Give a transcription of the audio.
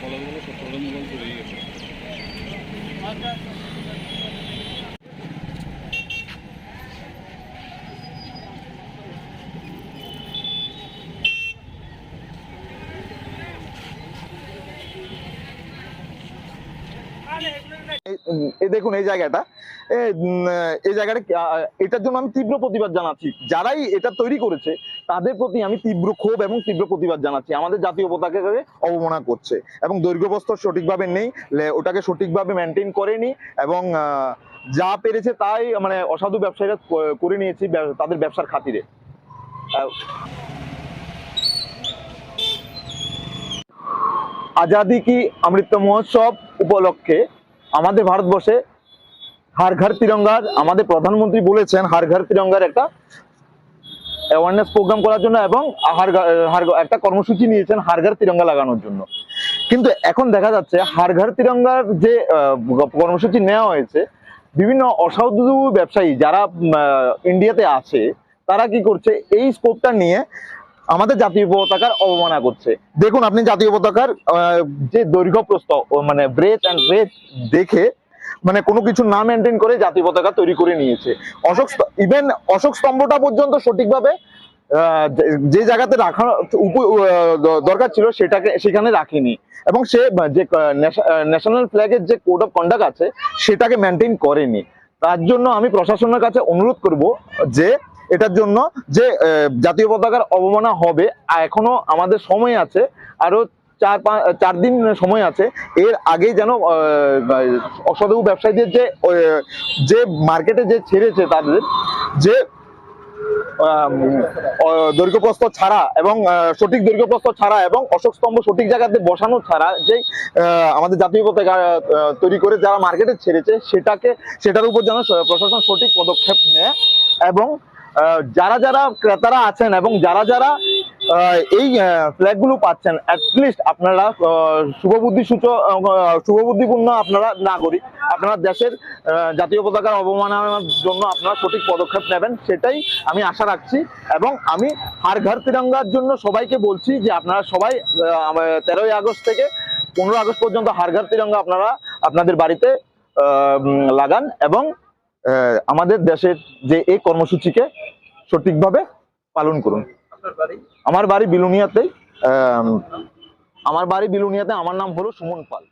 কলাগুলো সব কলা মোবাইল চলে গেছে। দেখুন এই জায়গাটা, এই জায়গাটা এটার জন্য আমি তীব্র প্রতিবাদ জানাচ্ছি। যারাই এটা তৈরি করেছে তাদের প্রতি আমি তীব্র ক্ষোভ এবং তীব্র প্রতিবাদ জানাচ্ছি। আমাদের জাতীয় পতাকাকে অবমাননা করছে এবং দৈর্ঘ্যপ্রস্থ সঠিকভাবে নেই, ওটাকে সঠিকভাবে মেনটেন করেনি এবং যা পেরেছে তাই মানে অসাধু ব্যবসায়ীরা করে নিয়েছে তাদের ব্যবসার খাতিরে। আজাদি কি অমৃত মহোৎসব উপলক্ষে আমাদের ভারতবর্ষে হার ঘর তিরঙ্গার, আমাদের প্রধানমন্ত্রী বলেছেন হার ঘর তিরঙ্গার একটা অ্যাওয়ারনেস প্রোগ্রাম করার জন্য এবং একটা কর্মসূচি নিয়েছেন হার ঘর তিরঙ্গা লাগানোর জন্য। কিন্তু এখন দেখা যাচ্ছে হার ঘর তিরঙ্গার যে কর্মসূচি নেওয়া হয়েছে, বিভিন্ন অসাধু ব্যবসায়ী যারা ইন্ডিয়াতে আছে তারা কি করছে, এই স্কোপটা নিয়ে আমাদের জাতীয় পতাকার অবমাননা করছে। দেখুন আপনি জাতীয় পতাকার যে দৈর্ঘ্য প্রস্থ মানে ব্রেথ অ্যান্ড ব্রেথ দেখে মানে কোনো কিছু না মেনটেন করে জাতীয় পতাকা তৈরি করে নিয়েছে। ইভেন অশোক স্তম্ভটা পর্যন্ত সঠিকভাবে যে জায়গাতে রাখা দরকার ছিল সেখানে রাখেনি এবং সে যে ন্যাশনাল ফ্ল্যাগের যে কোড অফ কন্ডাক্ট আছে সেটাকে মেনটেন করেনি। তার জন্য আমি প্রশাসনের কাছে অনুরোধ করব যে এটার জন্য যে জাতীয় পতাকার অবমাননা হবে, এখনো আমাদের সময় আছে, আরো 4 দিন সময় আছে। এর আগেই যেন অসাধু ব্যবসায়ীদের যে মার্কেটে যে ছেড়েছে তাদের যে দৈর্ঘ্যপ্রস্থ ছাড়া এবং সঠিক দৈর্ঘ্যপ্রস্থ ছাড়া এবং অশোক স্তম্ভ সঠিক জায়গাতে বসানো ছাড়া যে আমাদের জাতীয় পতাকা তৈরি করে যারা মার্কেটে ছেড়েছে সেটার উপর যেন প্রশাসন সঠিক পদক্ষেপ নেয় এবং যারা যারা ক্রেতারা আছেন এবং যারা যারা এই ফ্ল্যাগগুলো পাচ্ছেন, অ্যাটলিস্ট আপনারা শুভবুদ্ধিপূর্ণ আপনারা নাগরিক, আপনারা দেশের জাতীয় পতাকার অবমাননার জন্য আপনারা সঠিক পদক্ষেপ নেবেন, সেটাই আমি আশা রাখছি। এবং আমি হার ঘর তিরঙ্গার জন্য সবাইকে বলছি যে আপনারা সবাই 13ই আগস্ট থেকে 15 আগস্ট পর্যন্ত হার ঘর তিরঙ্গা আপনারা আপনাদের বাড়িতে লাগান এবং আমাদের দেশের যে এই কর্মসূচিকে সঠিকভাবে পালন করুন। আমার বাড়ি বিলুনিয়াতে, আমার নাম হলো সুমন পাল।